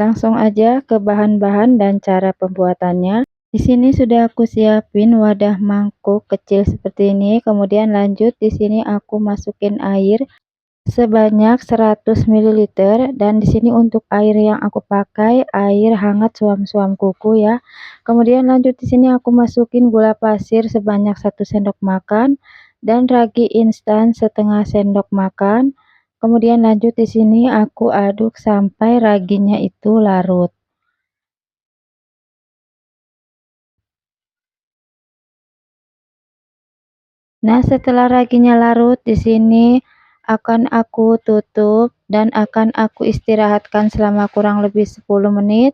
Langsung aja ke bahan-bahan dan cara pembuatannya. Di sini sudah aku siapin wadah mangkuk kecil seperti ini. Kemudian lanjut di sini aku masukin air sebanyak 100 ml dan di sini untuk air yang aku pakai air hangat suam-suam kuku ya. Kemudian lanjut di sini aku masukin gula pasir sebanyak 1 sendok makan dan ragi instan setengah sendok makan. Kemudian lanjut di sini aku aduk sampai raginya itu larut. Nah, setelah raginya larut di sini akan aku tutup dan akan aku istirahatkan selama kurang lebih 10 menit.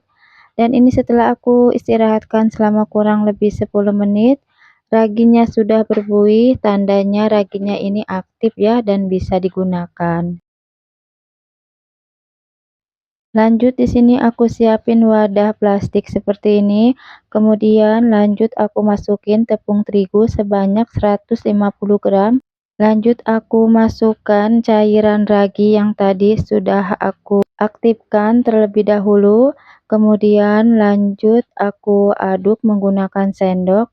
Dan ini setelah aku istirahatkan selama kurang lebih 10 menit, raginya sudah berbuih, tandanya raginya ini aktif ya dan bisa digunakan. Lanjut di sini aku siapin wadah plastik seperti ini, kemudian lanjut aku masukin tepung terigu sebanyak 150 gram. Lanjut aku masukkan cairan ragi yang tadi sudah aku aktifkan terlebih dahulu, kemudian lanjut aku aduk menggunakan sendok.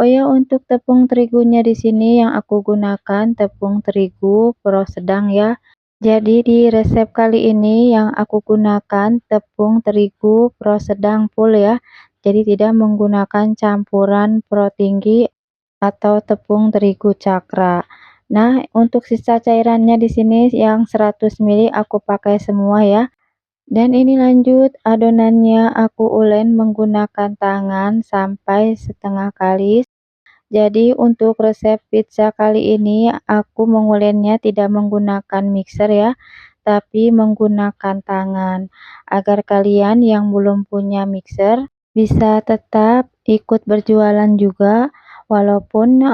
Oh ya, untuk tepung terigunya di sini yang aku gunakan tepung terigu pro sedang ya. Jadi di resep kali ini yang aku gunakan tepung terigu pro sedang full ya. Jadi tidak menggunakan campuran pro tinggi atau tepung terigu cakra. Nah, untuk sisa cairannya di sini yang 100 ml aku pakai semua ya. Dan ini lanjut adonannya aku ulen menggunakan tangan sampai setengah kalis. Jadi untuk resep pizza kali ini aku mengulennya tidak menggunakan mixer ya, tapi menggunakan tangan. Agar kalian yang belum punya mixer bisa tetap ikut berjualan juga walaupun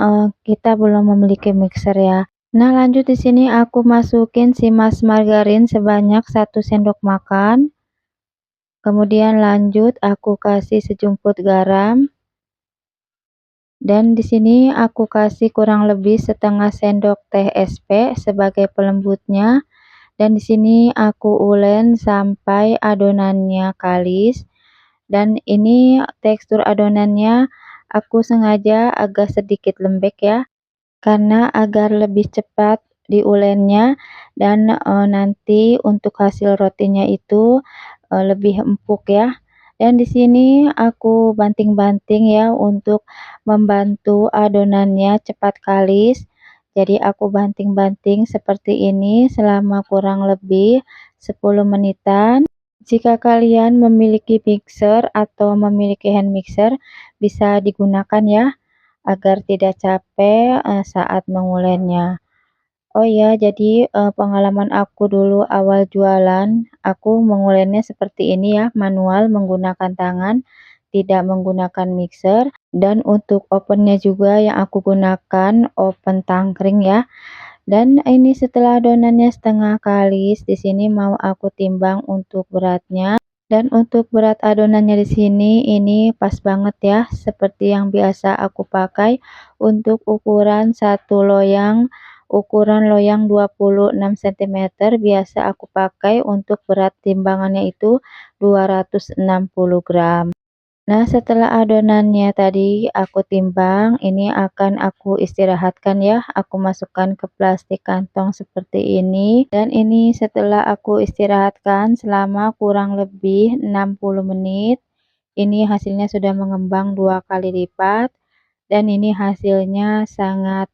kita belum memiliki mixer ya. Nah, lanjut di sini aku masukin si margarin sebanyak 1 sendok makan. Kemudian lanjut aku kasih sejumput garam. Dan di sini aku kasih kurang lebih setengah sendok teh SP sebagai pelembutnya. Dan di sini aku ulen sampai adonannya kalis. Dan ini tekstur adonannya aku sengaja agak sedikit lembek ya, karena agar lebih cepat diulennya dan nanti untuk hasil rotinya itu lebih empuk ya. Dan di sini aku banting-banting ya untuk membantu adonannya cepat kalis. Jadi aku banting-banting seperti ini selama kurang lebih 10 menitan. Jika kalian memiliki mixer atau memiliki hand mixer bisa digunakan ya agar tidak capek saat mengulennya. Oh ya, jadi pengalaman aku dulu awal jualan, aku mengulennya seperti ini ya, manual menggunakan tangan, tidak menggunakan mixer. Dan untuk ovennya juga yang aku gunakan oven tangkring ya. Dan ini setelah adonannya setengah kalis, di sini mau aku timbang untuk beratnya. Dan untuk berat adonannya di sini ini pas banget ya, seperti yang biasa aku pakai untuk ukuran satu loyang. Ukuran loyang 26 cm biasa aku pakai untuk berat timbangannya itu 260 gram. Nah, setelah adonannya tadi aku timbang, ini akan aku istirahatkan ya. Aku masukkan ke plastik kantong seperti ini. Dan ini setelah aku istirahatkan selama kurang lebih 60 menit. Ini hasilnya sudah mengembang 2 kali lipat. Dan ini hasilnya sangat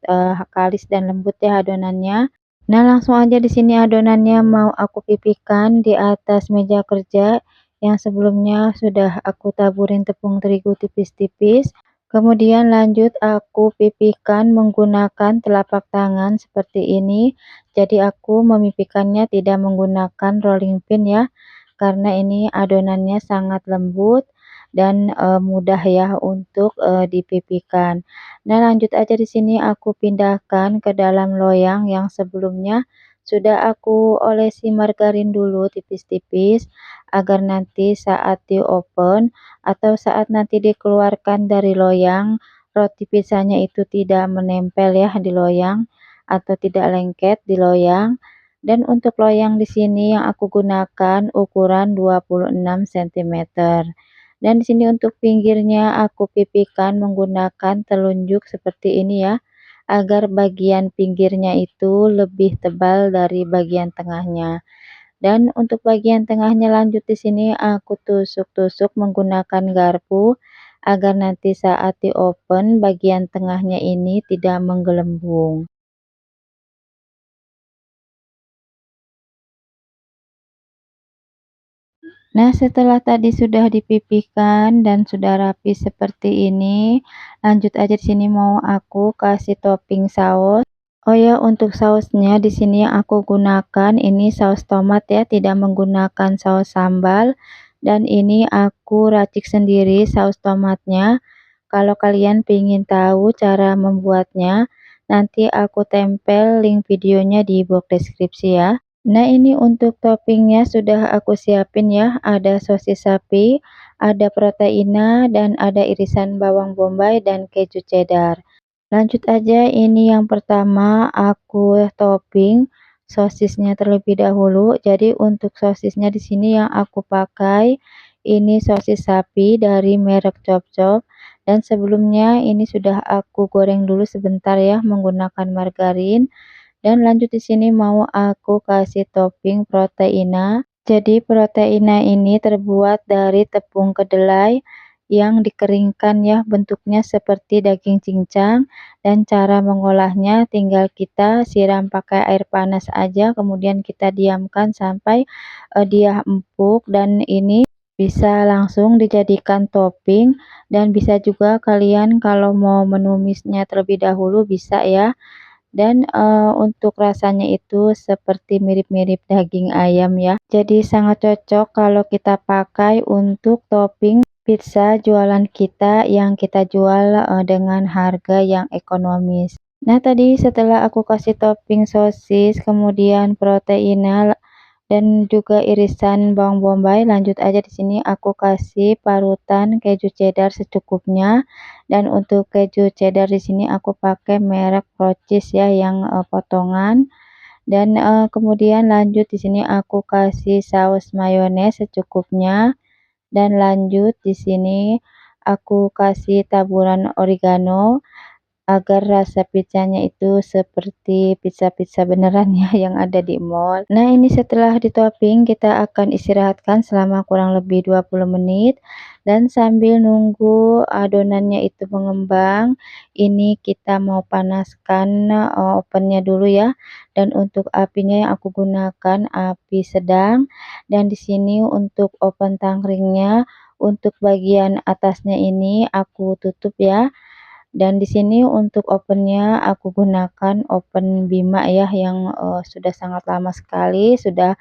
kalis dan lembut ya adonannya. Nah, langsung aja di sini adonannya mau aku pipihkan di atas meja kerja yang sebelumnya sudah aku taburin tepung terigu tipis-tipis. Kemudian lanjut aku pipihkan menggunakan telapak tangan seperti ini. Jadi aku memipihkannya tidak menggunakan rolling pin ya, karena ini adonannya sangat lembut dan mudah ya untuk dipipihkan. Nah, lanjut aja di sini aku pindahkan ke dalam loyang yang sebelumnya sudah aku olesi margarin dulu tipis-tipis agar nanti saat di oven atau saat nanti dikeluarkan dari loyang, roti pizzanya itu tidak menempel ya di loyang atau tidak lengket di loyang. Dan untuk loyang di sini yang aku gunakan ukuran 26 sentimeter. Dan di sini untuk pinggirnya aku pipihkan menggunakan telunjuk seperti ini ya, agar bagian pinggirnya itu lebih tebal dari bagian tengahnya. Dan untuk bagian tengahnya lanjut di sini aku tusuk-tusuk menggunakan garpu agar nanti saat di-open bagian tengahnya ini tidak menggelembung. Nah, setelah tadi sudah dipipihkan dan sudah rapi seperti ini, lanjut aja di sini mau aku kasih topping saus. Oh ya, untuk sausnya di sini yang aku gunakan ini saus tomat ya, tidak menggunakan saus sambal. Dan ini aku racik sendiri saus tomatnya. Kalau kalian ingin tahu cara membuatnya, nanti aku tempel link videonya di box deskripsi ya. Nah, ini untuk toppingnya sudah aku siapin ya, ada sosis sapi, ada proteina, dan ada irisan bawang bombay dan keju cheddar. Lanjut aja, ini yang pertama aku topping sosisnya terlebih dahulu. Jadi untuk sosisnya di sini yang aku pakai ini sosis sapi dari merek Chop Chop, dan sebelumnya ini sudah aku goreng dulu sebentar ya menggunakan margarin. Dan lanjut di sini mau aku kasih topping proteina. Jadi proteina ini terbuat dari tepung kedelai yang dikeringkan ya, bentuknya seperti daging cincang, dan cara mengolahnya tinggal kita siram pakai air panas aja, kemudian kita diamkan sampai dia empuk, dan ini bisa langsung dijadikan topping. Dan bisa juga kalian kalau mau menumisnya terlebih dahulu bisa ya. Dan untuk rasanya itu seperti mirip-mirip daging ayam ya. Jadi sangat cocok kalau kita pakai untuk topping pizza jualan kita yang kita jual dengan harga yang ekonomis. Nah, tadi setelah aku kasih topping sosis, kemudian proteina dan juga irisan bawang bombay, lanjut aja di sini aku kasih parutan keju cheddar secukupnya. Dan untuk keju cheddar di sini aku pakai merek Procis ya, yang potongan. Dan kemudian lanjut di sini aku kasih saus mayones secukupnya. Dan lanjut di sini aku kasih taburan oregano agar rasa pizzanya itu seperti pizza-pizza beneran ya yang ada di mall. Nah, ini setelah ditopping kita akan istirahatkan selama kurang lebih 20 menit, dan sambil nunggu adonannya itu mengembang, ini kita mau panaskan ovennya dulu ya. Dan untuk apinya yang aku gunakan api sedang, dan di sini untuk oven tangkringnya untuk bagian atasnya ini aku tutup ya. Dan di sini untuk ovennya aku gunakan oven Bima ya, yang sudah sangat lama sekali, sudah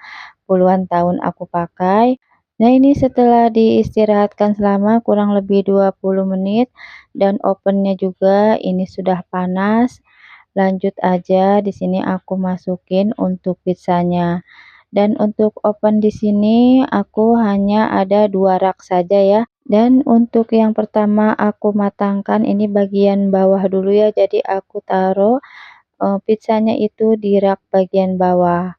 puluhan tahun aku pakai. Nah, ini setelah diistirahatkan selama kurang lebih 20 menit dan ovennya juga ini sudah panas. Lanjut aja di sini aku masukin untuk pizzanya. Dan untuk oven di sini aku hanya ada 2 rak saja ya. Dan untuk yang pertama aku matangkan ini bagian bawah dulu ya. Jadi aku taruh pizzanya itu di rak bagian bawah.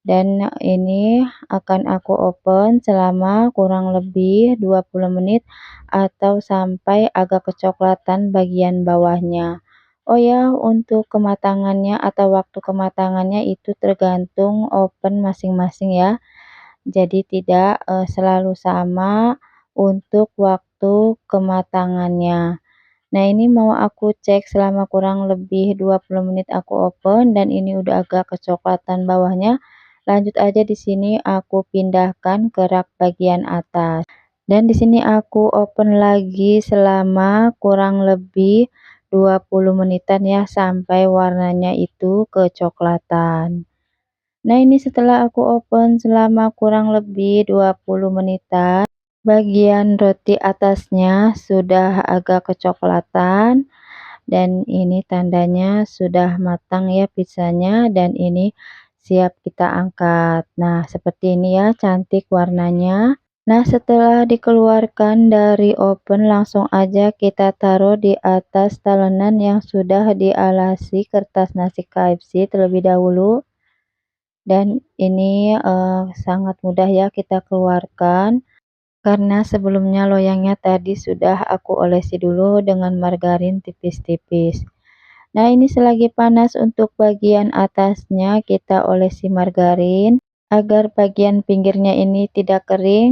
Dan ini akan aku oven selama kurang lebih 20 menit atau sampai agak kecoklatan bagian bawahnya. Oh ya, untuk kematangannya atau waktu kematangannya itu tergantung oven masing-masing ya. Jadi tidak selalu sama untuk waktu kematangannya. Nah, ini mau aku cek selama kurang lebih 20 menit aku oven dan ini udah agak kecoklatan bawahnya. Lanjut aja di sini aku pindahkan ke rak bagian atas. Dan di sini aku oven lagi selama kurang lebih 20 menitan ya, sampai warnanya itu kecoklatan. Nah, ini setelah aku oven selama kurang lebih 20 menitan, bagian roti atasnya sudah agak kecoklatan, dan ini tandanya sudah matang ya pizzanya, dan ini siap kita angkat. Nah, seperti ini ya cantik warnanya. Nah, setelah dikeluarkan dari oven langsung aja kita taruh di atas talenan yang sudah dialasi kertas nasi KFC terlebih dahulu. dan ini, sangat mudah ya kita keluarkan, karena sebelumnya loyangnya tadi sudah aku olesi dulu dengan margarin tipis-tipis. Nah, ini selagi panas untuk bagian atasnya kita olesi margarin, agar bagian pinggirnya ini tidak kering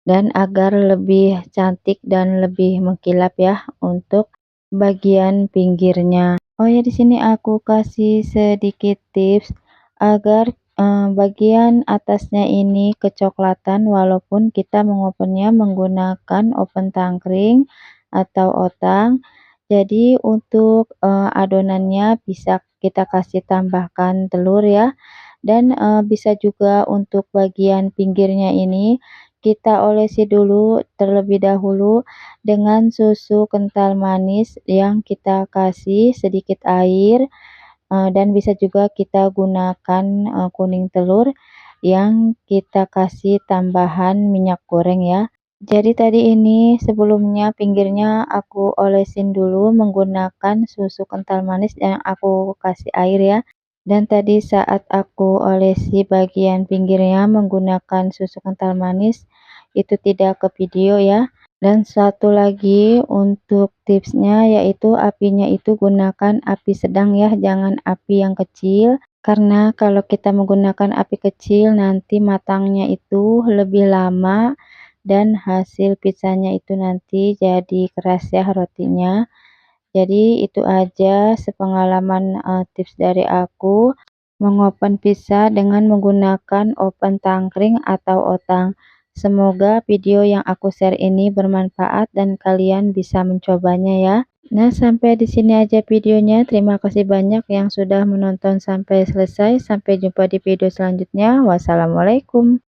dan agar lebih cantik dan lebih mengkilap ya untuk bagian pinggirnya. Oh ya, di sini aku kasih sedikit tips agar bagian atasnya ini kecoklatan walaupun kita mengopennya menggunakan oven tangkring atau otang. Jadi untuk adonannya bisa kita kasih tambahkan telur ya, dan bisa juga untuk bagian pinggirnya ini kita olesi dulu terlebih dahulu dengan susu kental manis yang kita kasih sedikit air, dan bisa juga kita gunakan kuning telur yang kita kasih tambahan minyak goreng ya. Jadi tadi ini sebelumnya pinggirnya aku olesin dulu menggunakan susu kental manis yang aku kasih air ya. Dan tadi saat aku olesi bagian pinggirnya menggunakan susu kental manis, itu tidak ke video ya. Dan satu lagi untuk tipsnya yaitu apinya itu gunakan api sedang ya, jangan api yang kecil. Karena kalau kita menggunakan api kecil nanti matangnya itu lebih lama dan hasil pizzanya itu nanti jadi keras ya rotinya. Jadi itu aja sepengalaman, tips dari aku mengopen pizza dengan menggunakan oven tangkring atau otang. Semoga video yang aku share ini bermanfaat dan kalian bisa mencobanya ya. Nah, sampai di sini aja videonya. Terima kasih banyak yang sudah menonton sampai selesai. Sampai jumpa di video selanjutnya. Wassalamualaikum.